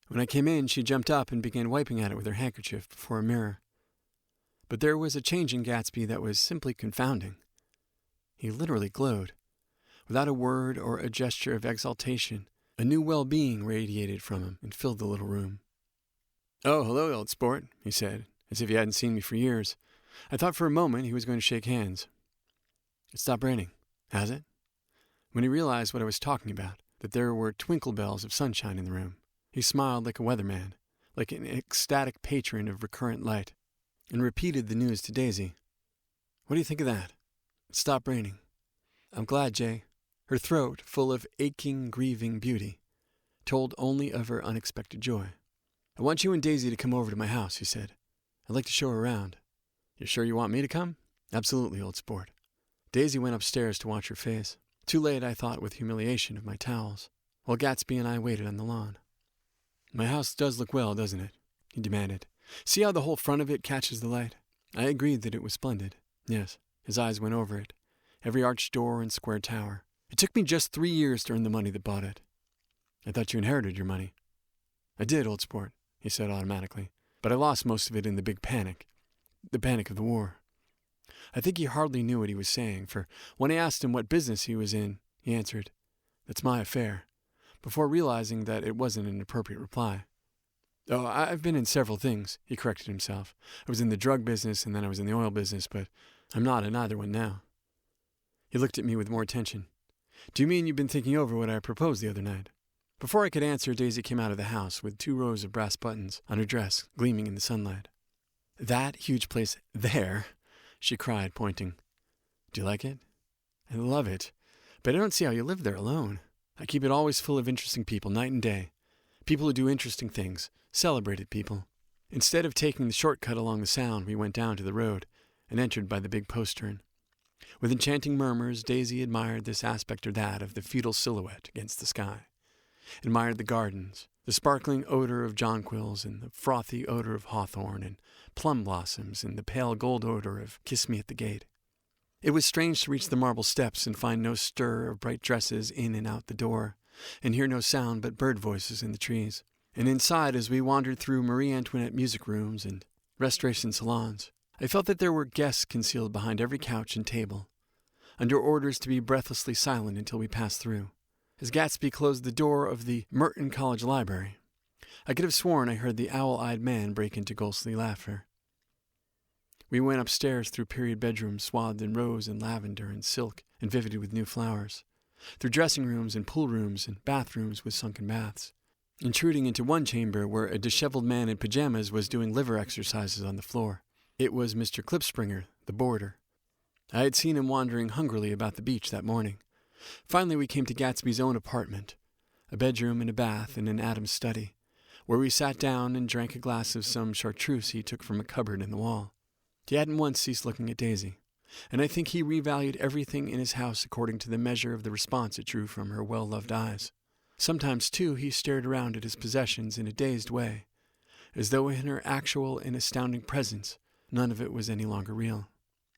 When I came in, she jumped up and began wiping at it with her handkerchief before a mirror. But there was a change in Gatsby that was simply confounding. He literally glowed. Without a word or a gesture of exaltation, a new well-being radiated from him and filled the little room. "Oh, hello, old sport," he said, as if he hadn't seen me for years. I thought for a moment he was going to shake hands. "It stopped raining, has it?" When he realized what I was talking about, that there were twinkle bells of sunshine in the room, he smiled like a weatherman, like an ecstatic patron of recurrent light, and repeated the news to Daisy. "What do you think of that? It stopped raining." "I'm glad, Jay." Her throat, full of aching, grieving beauty, told only of her unexpected joy. "I want you and Daisy to come over to my house," he said. "I'd like to show her around." "You sure you want me to come?" "Absolutely, old sport." Daisy went upstairs to watch her face. Too late, I thought with humiliation of my towels, while Gatsby and I waited on the lawn. "My house does look well, doesn't it?" he demanded. "See how the whole front of it catches the light?" I agreed that it was splendid. Yes, his eyes went over it, every arched door and square tower. "It took me just 3 years to earn the money that bought it." "I thought you inherited your money." "I did, old sport," he said automatically, "but I lost most of it in the big panic. The panic of the war." I think he hardly knew what he was saying, for when I asked him what business he was in, he answered, "That's my affair," before realizing that it wasn't an appropriate reply. "Oh, I've been in several things," he corrected himself. "I was in the drug business, and then I was in the oil business, but I'm not in either one now." He looked at me with more attention. "Do you mean you've been thinking over what I proposed the other night?" Before I could answer, Daisy came out of the house with 2 rows of brass buttons on her dress gleaming in the sunlight. "That huge place there," she cried, pointing. "Do you like it?" "I love it, but I don't see how you live there alone. I keep it always full of interesting people, night and day. People who do interesting things, celebrated people." Instead of taking the shortcut along the Sound, we went down to the road and entered by the big postern. With enchanting murmurs, Daisy admired this aspect or that of the feudal silhouette against the sky, admired the gardens, the sparkling odor of jonquils and the frothy odor of hawthorn and plum blossoms and the pale gold odor of kiss me at the gate. It was strange to reach the marble steps and find no stir of bright dresses in and out the door, and hear no sound but bird voices in the trees. And inside, as we wandered through Marie Antoinette music rooms and restoration salons, I felt that there were guests concealed behind every couch and table, under orders to be breathlessly silent until we passed through. As Gatsby closed the door of the Merton College Library, I could have sworn I heard the owl-eyed man break into ghostly laughter. We went upstairs through period bedrooms swathed in rose and lavender and silk and vivided with new flowers, through dressing rooms and pool rooms and bathrooms with sunken baths, intruding into one chamber where a disheveled man in pajamas was doing liver exercises on the floor. It was Mr. Clipspringer, the boarder. I had seen him wandering hungrily about the beach that morning. Finally we came to Gatsby's own apartment, a bedroom and a bath and an Adam's study, where we sat down and drank a glass of some chartreuse he took from a cupboard in the wall. He hadn't once ceased looking at Daisy, and I think he revalued everything in his house according to the measure of the response it drew from her well-loved eyes. Sometimes, too, he stared around at his possessions in a dazed way, as though in her actual and astounding presence none of it was any longer real.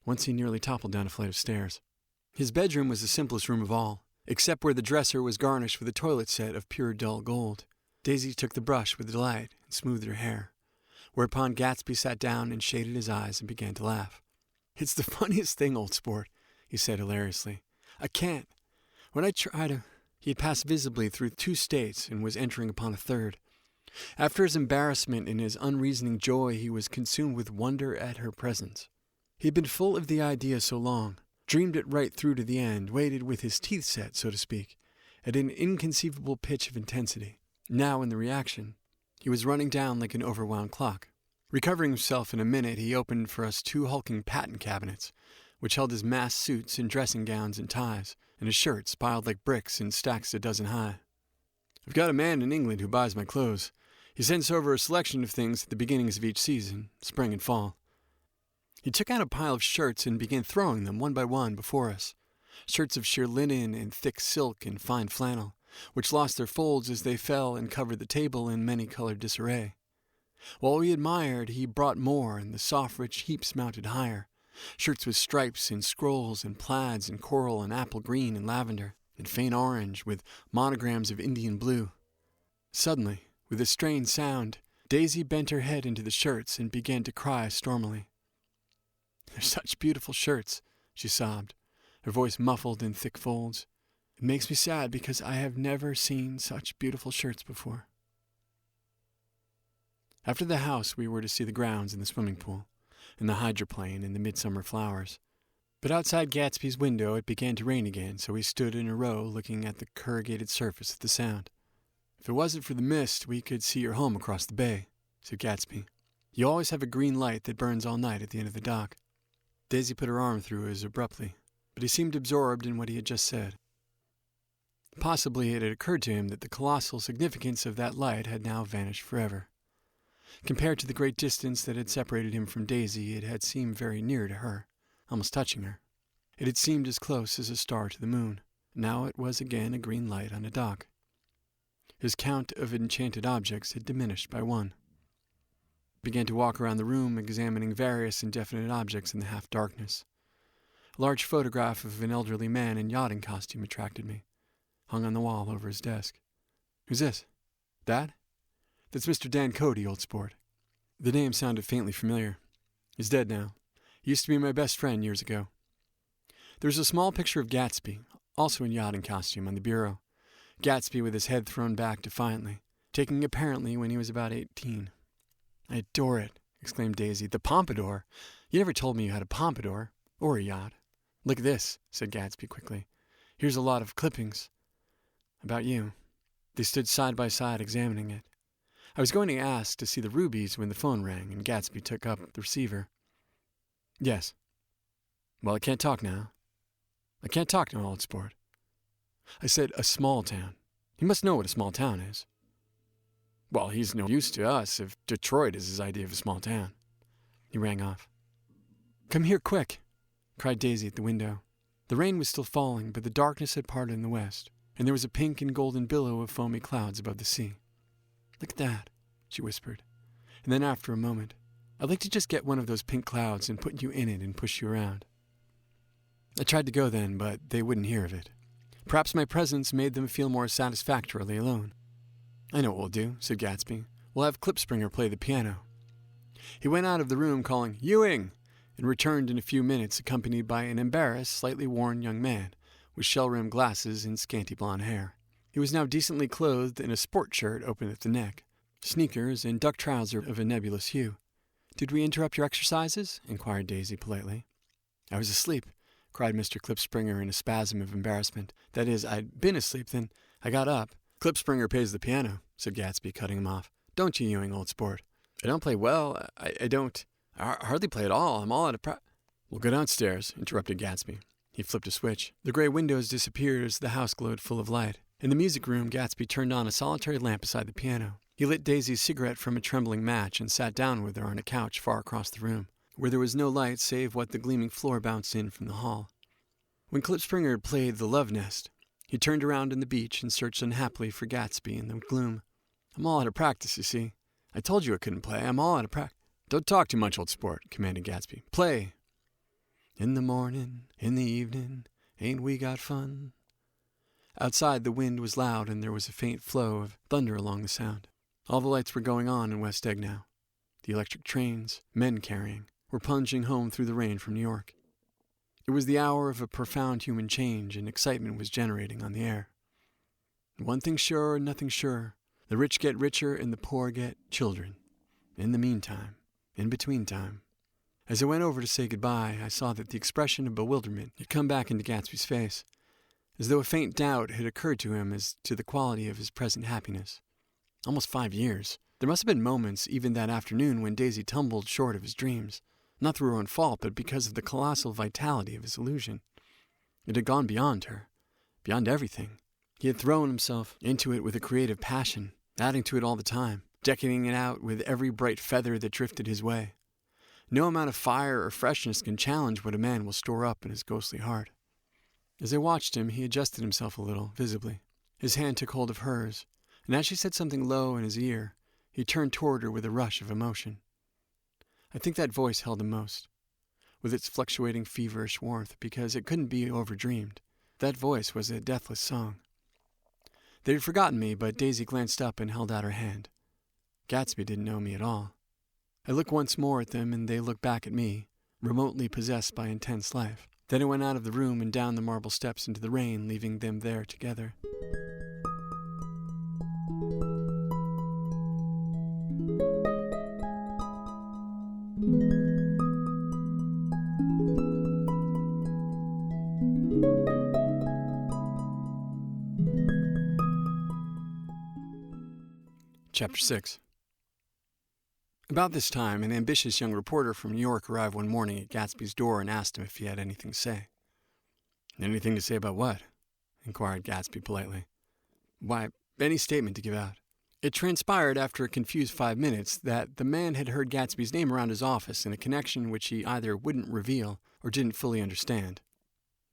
Once he nearly toppled down a flight of stairs. His bedroom was the simplest room of all, except where the dresser was garnished with a toilet set of pure dull gold. Daisy took the brush with delight and smoothed her hair, whereupon Gatsby sat down and shaded his eyes and began to laugh. "It's the funniest thing, old sport," he said hilariously. "I can't. When I try to—" He had passed visibly through 2 states and was entering upon a third. After his embarrassment and his unreasoning joy, he was consumed with wonder at her presence. He had been full of the idea so long, dreamed it right through to the end, waited with his teeth set, so to speak, at an inconceivable pitch of intensity. Now, in the reaction, he was running down like an overwound clock. Recovering himself in a minute, he opened for us 2 hulking patent cabinets, which held his massed suits and dressing gowns and ties, and his shirts piled like bricks in stacks a dozen high. "I've got a man in England who buys my clothes. He sends over a selection of things at the beginnings of each season, spring and fall." He took out a pile of shirts and began throwing them one by one before us. Shirts of sheer linen and thick silk and fine flannel, which lost their folds as they fell and covered the table in many-colored disarray. While we admired, he brought more, and the soft, rich heaps mounted higher. Shirts with stripes and scrolls and plaids and coral and apple green and lavender and faint orange with monograms of Indian blue. Suddenly, with a strained sound, Daisy bent her head into the shirts and began to cry stormily. "They're such beautiful shirts," she sobbed, her voice muffled in thick folds. "It makes me sad because I have never seen such beautiful shirts before." After the house, we were to see the grounds and the swimming pool, and the hydroplane and the midsummer flowers. But outside Gatsby's window it began to rain again, so we stood in a row looking at the corrugated surface of the Sound. "If it wasn't for the mist, we could see your home across the bay," said Gatsby. "You always have a green light that burns all night at the end of the dock." Daisy put her arm through his abruptly, but he seemed absorbed in what he had just said. Possibly it had occurred to him that the colossal significance of that light had now vanished forever. Compared to the great distance that had separated him from Daisy, it had seemed very near to her, almost touching her. It had seemed as close as a star to the moon. Now it was again a green light on a dock. His count of enchanted objects had diminished by one. He began to walk around the room, examining various indefinite objects in the half-darkness. A large photograph of an elderly man in yachting costume attracted me, hung on the wall over his desk. "Who's this? Dad?" "That's Mr. Dan Cody, old sport." The name sounded faintly familiar. "He's dead now. He used to be my best friend years ago." There was a small picture of Gatsby, also in yachting costume, on the bureau. Gatsby with his head thrown back defiantly, taking apparently when he was about 18. "I adore it," exclaimed Daisy. "The pompadour! You never told me you had a pompadour, or a yacht." "Look at this," said Gatsby quickly. "Here's a lot of clippings about you." They stood side by side examining it. I was going to ask to see the rubies when the phone rang, and Gatsby took up the receiver. "Yes." "Well, I can't talk now." "I can't talk now, old sport." "I said a small town. He must know what a small town is." "Well, he's no use to us if Detroit is his idea of a small town." He rang off. "Come here, quick!" cried Daisy at the window. The rain was still falling, but the darkness had parted in the west, and there was a pink and golden billow of foamy clouds above the sea. "Look at that," she whispered. And then after a moment, "I'd like to just get one of those pink clouds and put you in it and push you around." I tried to go then, but they wouldn't hear of it. Perhaps my presence made them feel more satisfactorily alone. "I know what we'll do," said Gatsby. "We'll have Klipspringer play the piano." He went out of the room calling, "Ewing!" and returned in a few minutes accompanied by an embarrassed, slightly worn young man with shell-rimmed glasses and scanty blonde hair. He was now decently clothed in a sport shirt open at the neck, sneakers, and duck trousers of a nebulous hue. "Did we interrupt your exercises?" inquired Daisy politely. "I was asleep," cried Mr. Klipspringer in a spasm of embarrassment. "That is, I'd been asleep, then I got up." "Klipspringer plays the piano," said Gatsby, cutting him off. "Don't you, Ewing, old sport?" "I don't play well. I hardly play at all. I'm all out of "We'll go downstairs," interrupted Gatsby. He flipped a switch. The gray windows disappeared as the house glowed full of light. In the music room, Gatsby turned on a solitary lamp beside the piano. He lit Daisy's cigarette from a trembling match and sat down with her on a couch far across the room, where there was no light save what the gleaming floor bounced in from the hall. When Klipspringer had played The Love Nest, he turned around on the beach and searched unhappily for Gatsby in the gloom. "I'm all out of practice, you see. I told you I couldn't play. I'm all out of practice." "Don't talk too much, old sport," commanded Gatsby. "Play." "In the morning, in the evening, ain't we got fun?" Outside, the wind was loud, and there was a faint flow of thunder along the Sound. All the lights were going on in West Egg now. The electric trains, men carrying, were plunging home through the rain from New York. It was the hour of a profound human change, and excitement was generating on the air. One thing's sure and nothing sure. The rich get richer and the poor get children. In the meantime, in between time. As I went over to say goodbye, I saw that the expression of bewilderment had come back into Gatsby's face, as though a faint doubt had occurred to him as to the quality of his present happiness. Almost 5 years. There must have been moments, even that afternoon, when Daisy tumbled short of his dreams, not through her own fault, but because of the colossal vitality of his illusion. It had gone beyond her, beyond everything. He had thrown himself into it with a creative passion, adding to it all the time, decking it out with every bright feather that drifted his way. No amount of fire or freshness can challenge what a man will store up in his ghostly heart. As I watched him, he adjusted himself a little, visibly. His hand took hold of hers, and as she said something low in his ear, he turned toward her with a rush of emotion. I think that voice held him most, with its fluctuating feverish warmth, because it couldn't be overdreamed. That voice was a deathless song. They had forgotten me, but Daisy glanced up and held out her hand. Gatsby didn't know me at all. I looked once more at them, and they looked back at me, remotely possessed by intense life. Then I went out of the room and down the marble steps into the rain, leaving them there together. Chapter 6. About this time, an ambitious young reporter from New York arrived one morning at Gatsby's door and asked him if he had anything to say. "Anything to say about what?" inquired Gatsby politely. "Why, any statement to give out." It transpired after a confused 5 minutes that the man had heard Gatsby's name around his office in a connection which he either wouldn't reveal or didn't fully understand.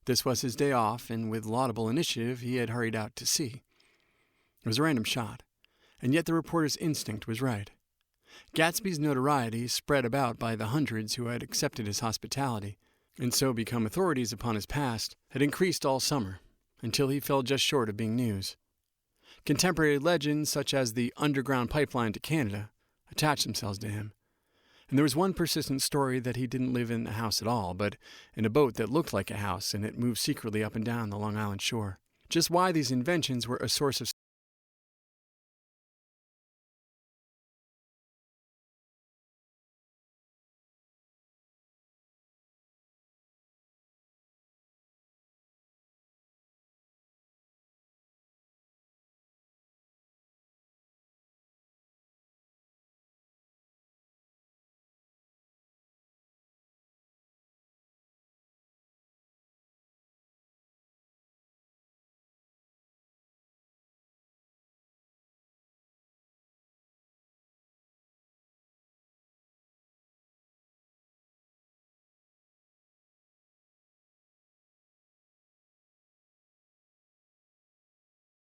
This was his day off, and with laudable initiative he had hurried out to see. It was a random shot, and yet the reporter's instinct was right. Gatsby's notoriety, spread about by the hundreds who had accepted his hospitality, and so become authorities upon his past, had increased all summer, until he fell just short of being news. Contemporary legends, such as the underground pipeline to Canada, attached themselves to him, and there was one persistent story that he didn't live in a house at all, but in a boat that looked like a house, and it moved secretly up and down the Long Island shore. Just why these inventions were a source of